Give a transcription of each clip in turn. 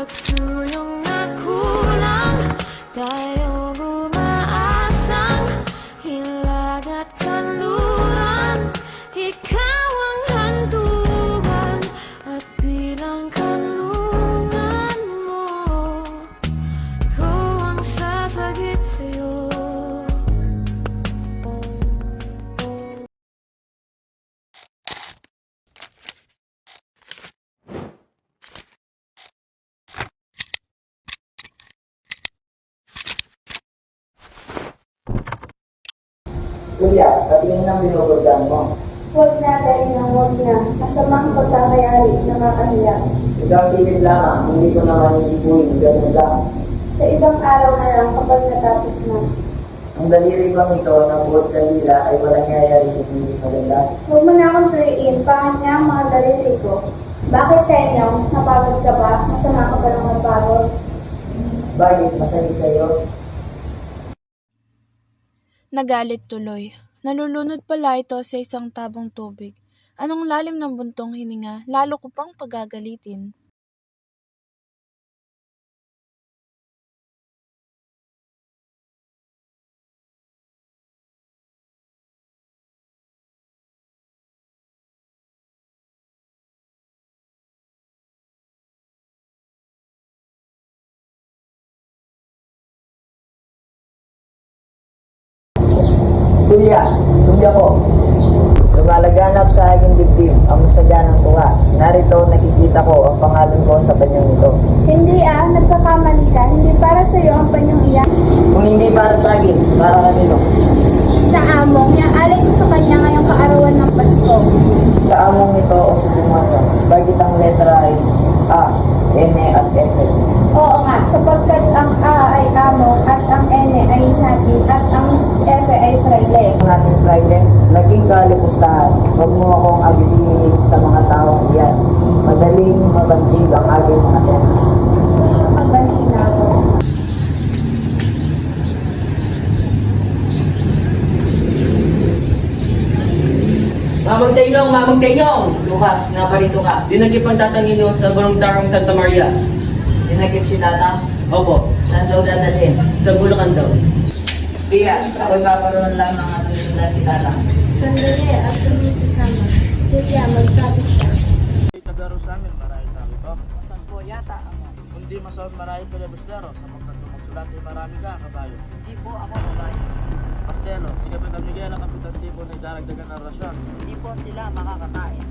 pagsuyong na kulang, tayo umaasang hilag at kanluran. Ikaw ang handugan at bilang kanlungan mo, ko ang sasagip sa'yo. Kuya, patingin ng binubulgan mo. Huwag na, Dainang, huwag na. Masamang pagkakayari, nakakahiya. Isang silid lamang, hindi ko naman iipuin, ganun lang. Sa ibang araw na lang kapag natapos na. Ang daliri bang ito na buot kanila ay walang yayari hindi maganda? Huwag mo na akong tuloyin, pangit niya ang mga daliri ko. Bakit Dainang? Napagod ka ba? Masama ka ba ng mapagod? Bakit masali sa'yo? Nagalit tuloy. Nalulunod pala ito sa isang tabong tubig. Anong lalim ng buntong hininga, lalo ko pang pagagalitin. Kuya ko. Lumalaganap sa aking dibdib ang musadya ng tuwa. Narito nakikita ko ang pangalan ko sa panyong ito. Hindi nagkakamali ka. Hindi para sa iyo ang panyong iyan. Kung hindi para sa akin, para kanino? Sa among, yung alay ko sa kanya ngayong kaarawan ng Pasko. Sa among ito o sa demonyo, bakit ang letra ay A, N, at F? Oo nga, sapagkat ang A ay among at ang N ay natin at ang F ay fraile. Ang ating Friday, naging kalipustahan. Huwag mo akong abilihin sa mga taong iyan. Madaling mabanjig ang aking mga tema. Mabansin na ako. Mamang Tenyong! Lukas, naparito ka. Dinagip ang tatang inyo sa barangay Santa Maria. Dinagip si Tatang. Opo, Saan daw dadalhin? sa Bulacan daw. Tiya, ako'y paparoon lang ng susundan si Tatang. Sandali at kami sasama. Kuya, magtapos ka. Tagaro sa amin, marahil na ito. Saan po yata ako? Kundi masaon marahil pelebusdero, sapagkat magsulat ay marami ka, kabayo. Hindi po ako marahil. Marcelo, si Kapitan Miguel ang Kapitan Tipo na idaragdagan ng rasyon. Hindi po sila makakakain.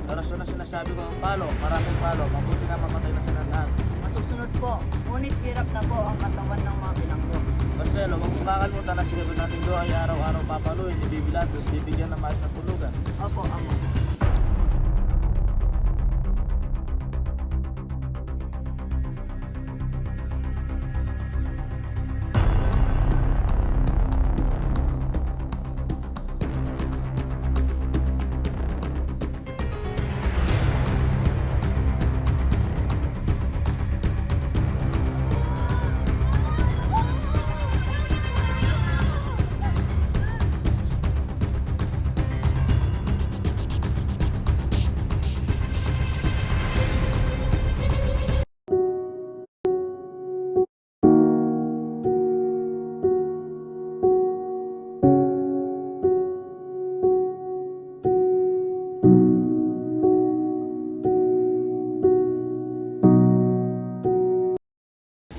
Sa rasyon na sinasabi ko ang palo, maraming palo, mabuti nga mamatay na sila lahat. Masusunod po, ngunit hirap na po ang katawan ng mga bilanggo. Marcelo, huwag mong kakalimutan na si Kapitan Tindo ay araw-araw papaluin, ibibilad, at bibigyan ng maayos na tulugan. Opo, amo.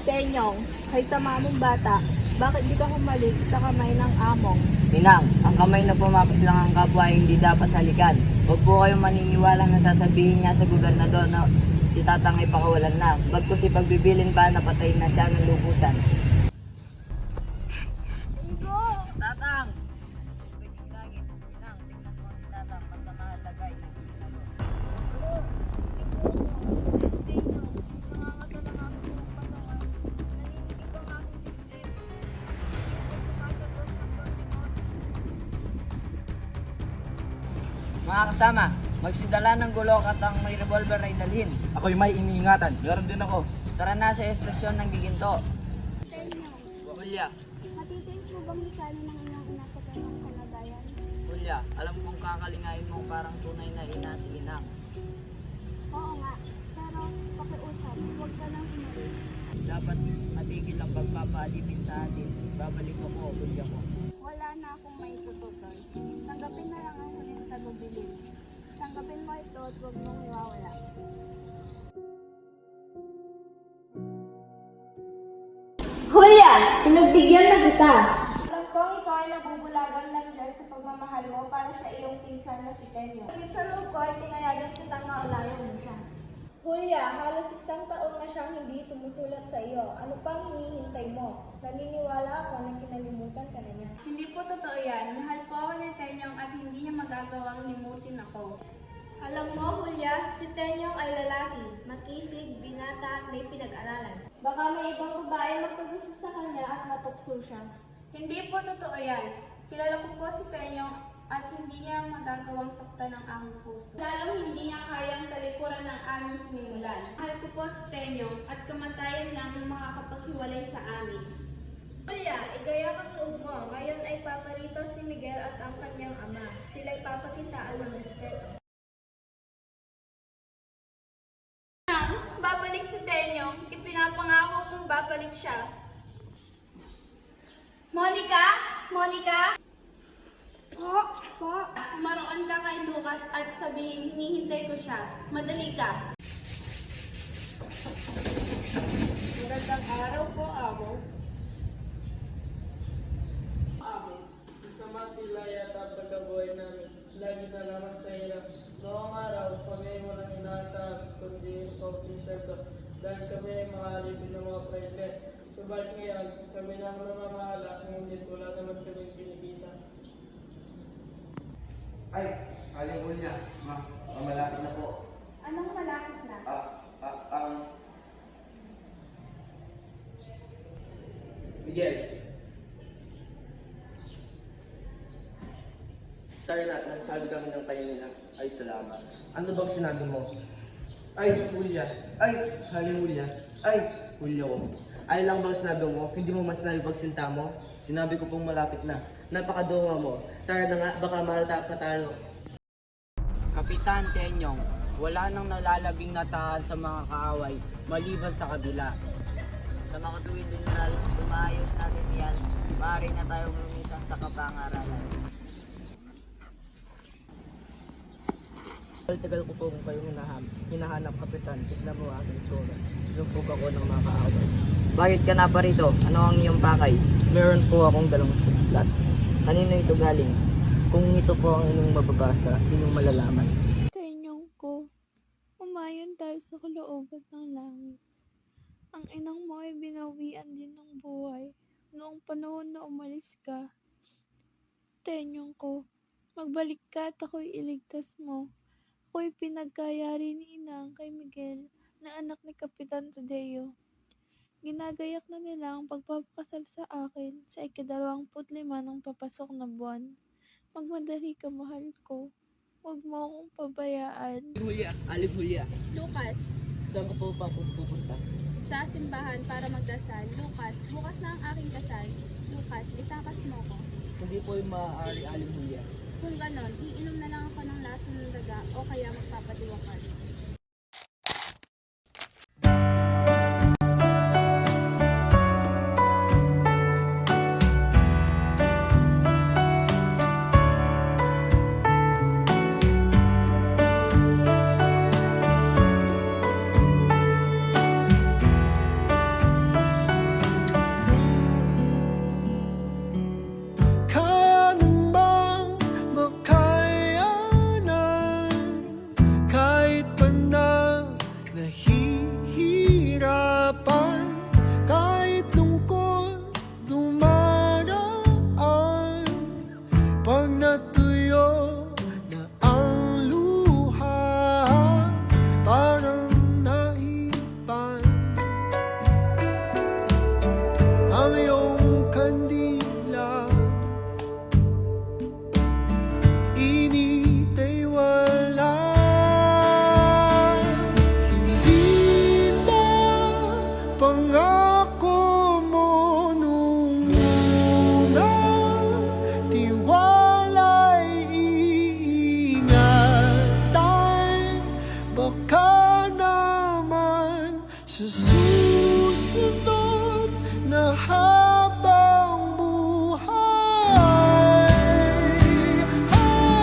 Tenyong, kay sama mong bata, bakit di ka humalik sa kamay ng among? Minang, ang kamay na pumapos lang ang kapwa ay hindi dapat halikan. Huwag po kayong maniniwala na sasabihin niya sa gobernador na si Tatang ay pakawalan na. Bagkus si pagbibilin pa, napatay na siya ng lubusan. Tatang! Minang, tignan mo si Tatang, masama lagay. Mga kasama, magsidala ng gulok at ang may revolver ay dalhin. Ako'y may iniingatan, meron din ako. Tara na sa estasyon ng Giginto. Julia, Matitiis mo bang lisano ng inyong ina sa kanyang kalagayan? Julia, alam kong kakalingain mo parang tunay na ina si Inang. Oo nga, pero pakiusap, huwag ka nang dapat matigil ang pagpapaalipin sa atin. Babalik ako, Hulya ko. Wala na akong may tututoy. Tanggapin na lang ang huling tagubilin. Tanggapin mo ito at huwag mong iwawala. Julia! Pinagbigyan na kita! Alam kong ikaw ay nabubulagan lang dyan sa pagmamahal mo para sa iyong pinsan na si Tenyo. Ngunit sa loob ko ay tinayagan kitang maulayan mo siya. Julia, halos 1 taon na siyang hindi sumusulat sa iyo. Ano pang hinihintay mo? Naniniwala ako na kinalimutan ka na niya. Hindi po totoo yan. Mahal po ako ni Tenyong at hindi niya magagawang limutin ako. Alam mo, Julia, si Tenyong ay lalaki, makisig, binata at may pinag-aralan. Baka may ibang babae magkagusto sa kanya at matukso siya. Hindi po totoo yan. Kilala ko po si Tenyong at hindi niya magagawang saktan ng aking puso. Lalong hindi niya kayang talikuran ng aming sinimulan. Mahal ko po si Tenyong at kamatayan lang ang makakapaghiwalay sa amin. Julia, igayak ang loob mo. Ngayon ay paparito si Miguel at ang kanyang ama. Sila'y papakitaan ng respeto. Babalik si Tenyong. Ipinapangako kong babalik siya. Monica? Monica? Po. Maroon ka kay Lucas at sabihin hinihintay ko siya. Madali ka. Magandang araw po, amo. Amo, masama tila yata pagkabuhay namin. Lagi na lamang sa hirap. Noong araw, kami ay walang inaasahan, kundi konting sweldo. Dahil kami ay makalipin ng mga proyekte. Subalit ngayon, kami na ang namamahala, ngunit wala naman kami kinikita. Ay, Aling Julia, malapit na po. Anong malapit na? Miguel. Sorry na, nagsabi kami ng kanina. Ay, salamat. Ano bang sinabi mo? Ay, Julia. Ay, Aling Julia. Ay, Julia ko. Ay lang bang sinabi mo? Hindi mo man sinabi pagsinta mo? Sinabi ko pong malapit na. Napakadunga mo. Tara na nga, baka malata pa tayo. Kapitan Tenyong, wala nang nalalabing natahan sa mga kaaway maliban sa kabila. Sa makatuwid, General, kung maayos natin yan, maaari na tayong lumisan sa kapangaralan. Tagal ko po kung kayong hinahanap, Kapitan. Tignan mo aking tsura. Lupog ako ng mga kaaway. Bakit ka na pa rito? Ano ang iyong pakay? Meron po akong dalawang sulat. Kanino ito galing? Kung ito po ang inyong mababasa, inyong malalaman. Tenyong ko, umayon tayo sa kalooban ng langit. Ang inang mo ay binawian din ng buhay noong panahon na umalis ka. Tenyong ko, magbalik ka at ako'y iligtas mo. Ako'y pinagkayari ni Inang kay Miguel na anak ni Kapitan Tadeo. Ginagayak na nila ang pagpapakasal sa akin sa ika-25 ng papasok na buwan. Magmadali ka, mahal ko. Huwag mo akong pabayaan. Aling Julia. Lucas, Saan ko po pa pupunta? sa simbahan para magdasal. Lucas, bukas na ang aking kasal. Lucas, itakas mo ko. Hindi po yung maaari, Aling Julia. Kung ganon, iinom na lang ako ng laso ng daga o kaya magpapatiwakan. Kaya namang makayanan kahit pa na nahihirapan, kahit lungkot dumaraan. Pag natuyo na ang luha, parang naipan ang iyong kandila. Init ay wala. Hindi ba pangako mo nung una? Tiwala'y iingatan. Baka naman sa susunod susunod na habang buhay ay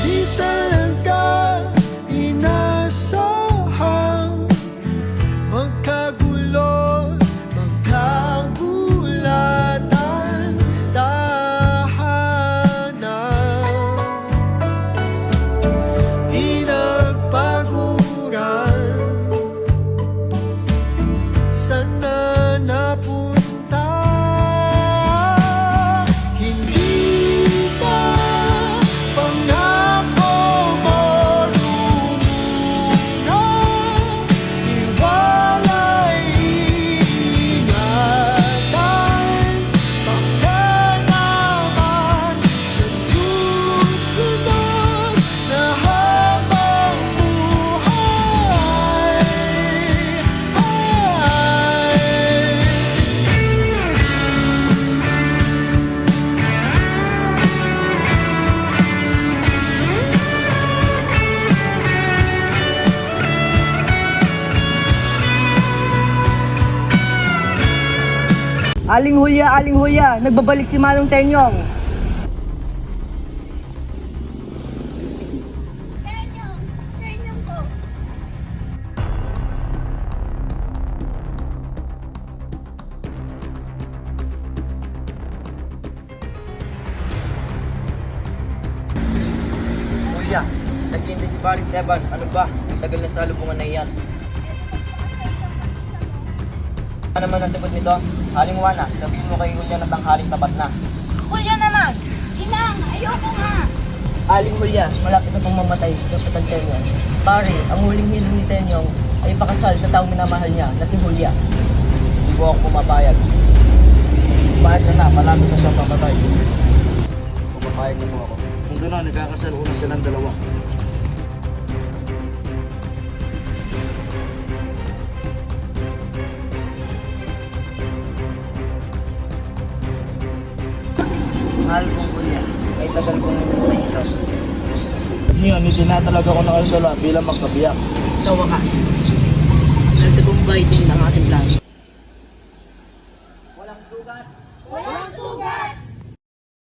di talaga inasahang magkagulo, magkagulatan, tahanan, pinagpaguran, sana napunta. Hindi ba pangako mo lumuna? Tiwala'y ingatan, baka naman sa susunod na habang buhay Aling Hulya, nagbabalik si Manong Tenyong. Hulya, naghihintay si Paring Teban. Ano ba? Ang tagal na salubungan na iyan. Ano naman ang sagot nito? Aling Juana, sabihin mo kay Hulya na tanghaling tapat na. Hulya naman! Inang, ayoko nga! Aling Hulya, malapit na pong mamatay si Kapitan Tenyong. Pare, ang huling hilong ni Tenyong ay pakasal sa taong minamahal niya na si Hulya. Hindi po ako pumapayag. Payag ka na, malapit na siyang mamatay. Pumapayag na po ako. Kung gano'n, nagkakasal una silang dalawa. Mahal kong Hulya, ay tagal kong hinintay ito. Ngayon, hindi na talaga ako nakasala bilang magkabiyak. Sa wakas, nagtagumpay din ang ating plano.